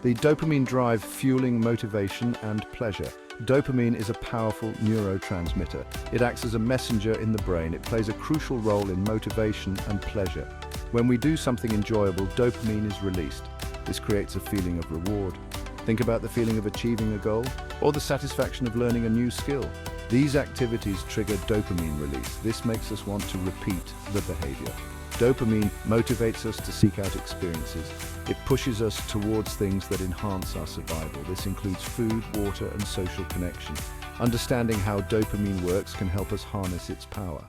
The dopamine drive fueling motivation and pleasure. Dopamine is a powerful neurotransmitter. It acts as a messenger in the brain. It plays a crucial role in motivation and pleasure. When we do something enjoyable, dopamine is released. This creates a feeling of reward. Think about the feeling of achieving a goal or the satisfaction of learning a new skill. These activities trigger dopamine release. This makes us want to repeat the behavior. Dopamine motivates us to seek out experiences. It pushes us towards things that enhance our survival. This includes food, water, and social connection. Understanding how dopamine works can help us harness its power.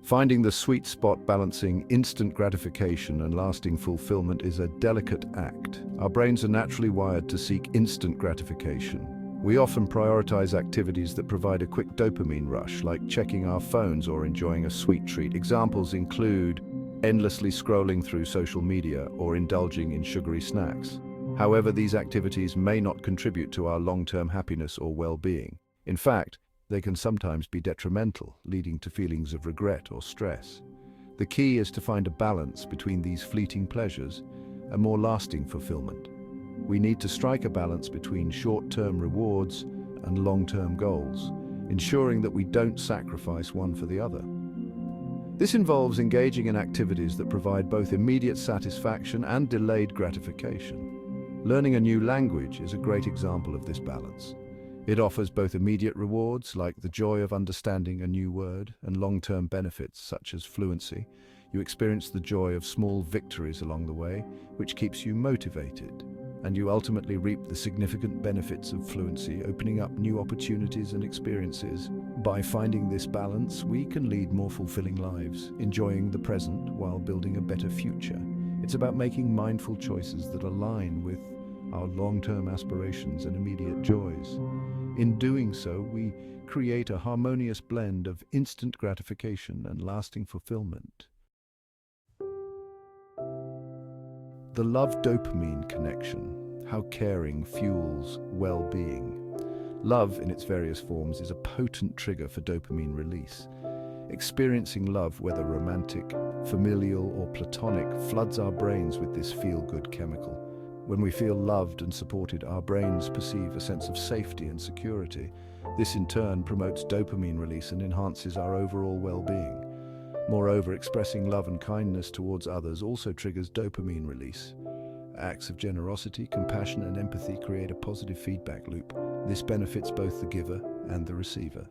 Finding the sweet spot balancing instant gratification and lasting fulfillment is a delicate act. Our brains are naturally wired to seek instant gratification. We often prioritize activities that provide a quick dopamine rush, like checking our phones or enjoying a sweet treat. Examples include endlessly scrolling through social media or indulging in sugary snacks. However, these activities may not contribute to our long-term happiness or well-being. In fact, they can sometimes be detrimental, leading to feelings of regret or stress. The key is to find a balance between these fleeting pleasures and more lasting fulfillment. We need to strike a balance between short-term rewards and long-term goals, ensuring that we don't sacrifice one for the other. This involves engaging in activities that provide both immediate satisfaction and delayed gratification. Learning a new language is a great example of this balance. It offers both immediate rewards, like the joy of understanding a new word, and long-term benefits, such as fluency. You experience the joy of small victories along the way, which keeps you motivated. And you ultimately reap the significant benefits of fluency, opening up new opportunities and experiences. By finding this balance, we can lead more fulfilling lives, enjoying the present while building a better future. It's about making mindful choices that align with our long-term aspirations and immediate joys. In doing so, we create a harmonious blend of instant gratification and lasting fulfillment. The love-dopamine connection, how caring fuels well-being. Love, in its various forms, is a potent trigger for dopamine release. Experiencing love, whether romantic, familial, or platonic, floods our brains with this feel-good chemical. When we feel loved and supported, our brains perceive a sense of safety and security. This in turn promotes dopamine release and enhances our overall well-being. Moreover, expressing love and kindness towards others also triggers dopamine release. Acts of generosity, compassion, and empathy create a positive feedback loop. This benefits both the giver and the receiver.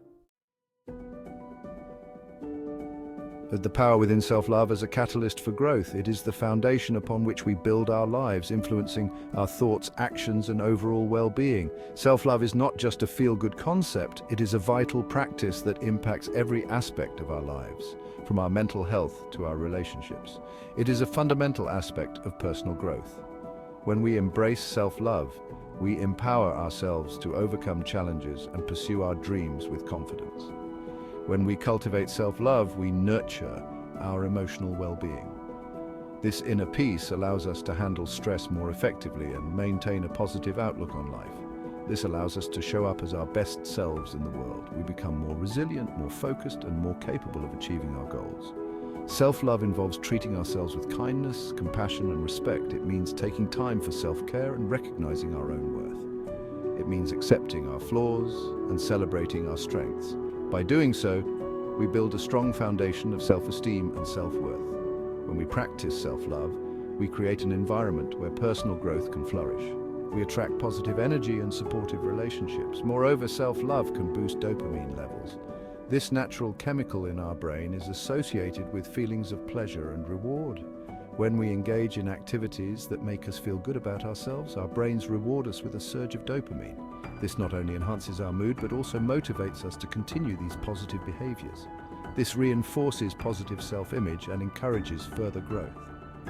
The power within self-love as a catalyst for growth. It is the foundation upon which we build our lives, influencing our thoughts, actions, and overall well-being. Self-love is not just a feel-good concept, it is a vital practice that impacts every aspect of our lives, from our mental health to our relationships. It is a fundamental aspect of personal growth. When we embrace self-love, we empower ourselves to overcome challenges and pursue our dreams with confidence. When we cultivate self-love, we nurture our emotional well-being. This inner peace allows us to handle stress more effectively and maintain a positive outlook on life. This allows us to show up as our best selves in the world. We become more resilient, more focused, and more capable of achieving our goals. Self-love involves treating ourselves with kindness, compassion, and respect. It means taking time for self-care and recognizing our own worth. It means accepting our flaws and celebrating our strengths. By doing so, we build a strong foundation of self-esteem and self-worth. When we practice self-love, we create an environment where personal growth can flourish. We attract positive energy and supportive relationships. Moreover, self-love can boost dopamine levels. This natural chemical in our brain is associated with feelings of pleasure and reward. When we engage in activities that make us feel good about ourselves, our brains reward us with a surge of dopamine. This not only enhances our mood, but also motivates us to continue these positive behaviors. This reinforces positive self-image and encourages further growth.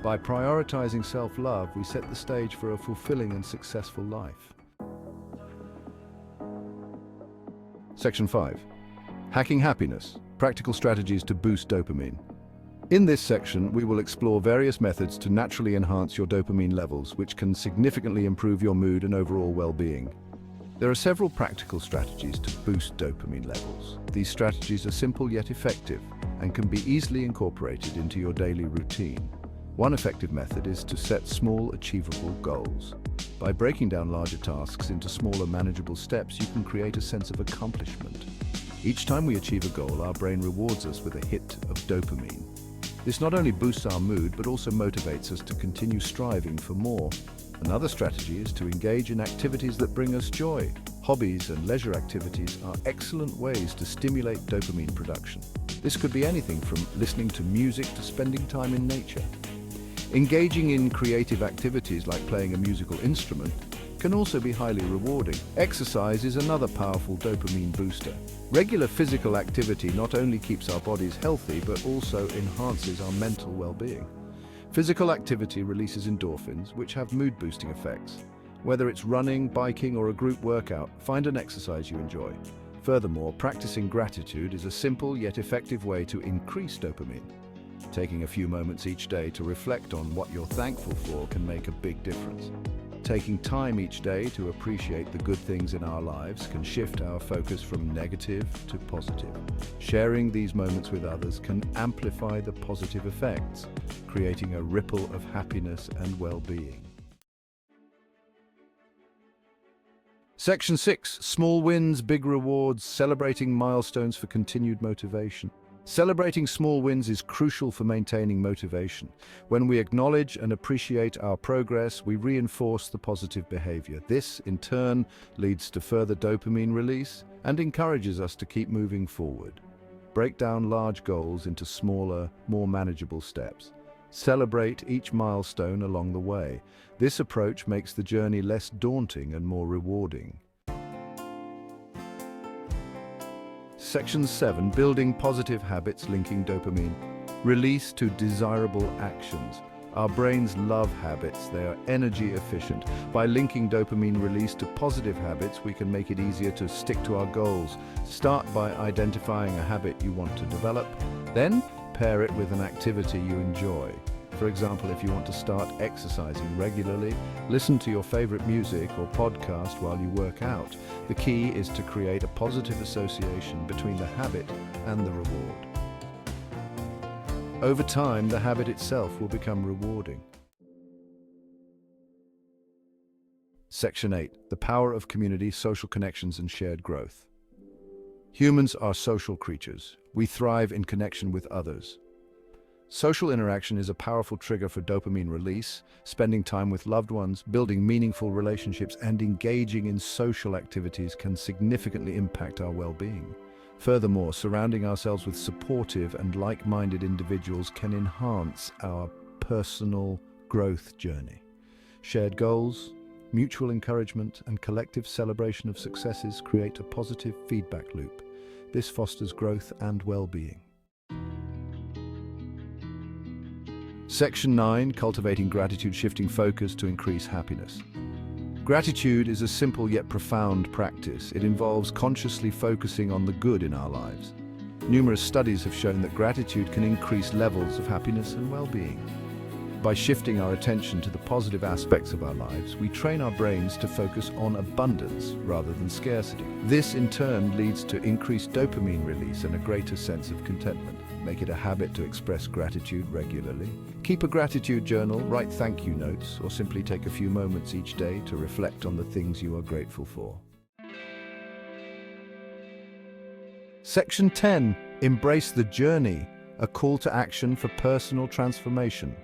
By prioritizing self-love, we set the stage for a fulfilling and successful life. Section 5. Hacking happiness. Practical strategies to boost dopamine. In this section, we will explore various methods to naturally enhance your dopamine levels, which can significantly improve your mood and overall well-being. There are several practical strategies to boost dopamine levels. These strategies are simple yet effective and can be easily incorporated into your daily routine. One effective method is to set small, achievable goals. By breaking down larger tasks into smaller, manageable steps, you can create a sense of accomplishment. Each time we achieve a goal, our brain rewards us with a hit of dopamine. This not only boosts our mood, but also motivates us to continue striving for more. Another strategy is to engage in activities that bring us joy. Hobbies and leisure activities are excellent ways to stimulate dopamine production. This could be anything from listening to music to spending time in nature. Engaging in creative activities like playing a musical instrument can also be highly rewarding. Exercise is another powerful dopamine booster. Regular physical activity not only keeps our bodies healthy, but also enhances our mental well-being. Physical activity releases endorphins, which have mood-boosting effects. Whether it's running, biking, or a group workout, find an exercise you enjoy. Furthermore, practicing gratitude is a simple yet effective way to increase dopamine. Taking a few moments each day to reflect on what you're thankful for can make a big difference. Taking time each day to appreciate the good things in our lives can shift our focus from negative to positive. Sharing these moments with others can amplify the positive effects, creating a ripple of happiness and well-being. Section 6. Small wins, big rewards, celebrating milestones for continued motivation. Celebrating small wins is crucial for maintaining motivation. When we acknowledge and appreciate our progress, we reinforce the positive behavior. This, in turn, leads to further dopamine release and encourages us to keep moving forward. Break down large goals into smaller, more manageable steps. Celebrate each milestone along the way. This approach makes the journey less daunting and more rewarding. Section 7. Building positive habits linking dopamine. Release to desirable actions. Our brains love habits. They are energy efficient. By linking dopamine release to positive habits, we can make it easier to stick to our goals. Start by identifying a habit you want to develop. Then, pair it with an activity you enjoy. For example, if you want to start exercising regularly, listen to your favorite music or podcast while you work out. The key is to create a positive association between the habit and the reward. Over time, the habit itself will become rewarding. Section 8. The power of community, social connections, and shared growth. Humans are social creatures. We thrive in connection with others. Social interaction is a powerful trigger for dopamine release. Spending time with loved ones, building meaningful relationships, and engaging in social activities can significantly impact our well-being. Furthermore, surrounding ourselves with supportive and like-minded individuals can enhance our personal growth journey. Shared goals, mutual encouragement, and collective celebration of successes create a positive feedback loop. This fosters growth and well-being. Section 9. Cultivating gratitude, shifting focus to increase happiness. Gratitude is a simple yet profound practice. It involves consciously focusing on the good in our lives. Numerous studies have shown that gratitude can increase levels of happiness and well-being. By shifting our attention to the positive aspects of our lives, we train our brains to focus on abundance rather than scarcity. This, in turn, leads to increased dopamine release and a greater sense of contentment. Make it a habit to express gratitude regularly. Keep a gratitude journal, write thank you notes, or simply take a few moments each day to reflect on the things you are grateful for. Section 10. Embrace the journey, a call to action for personal transformation.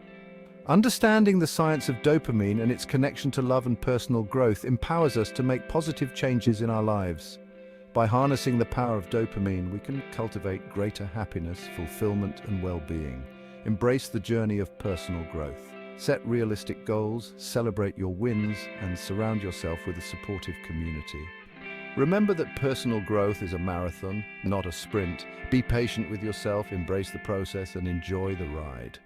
Understanding the science of dopamine and its connection to love and personal growth empowers us to make positive changes in our lives. By harnessing the power of dopamine, we can cultivate greater happiness, fulfillment, and well-being. Embrace the journey of personal growth. Set realistic goals, celebrate your wins, and surround yourself with a supportive community. Remember that personal growth is a marathon, not a sprint. Be patient with yourself, embrace the process, and enjoy the ride.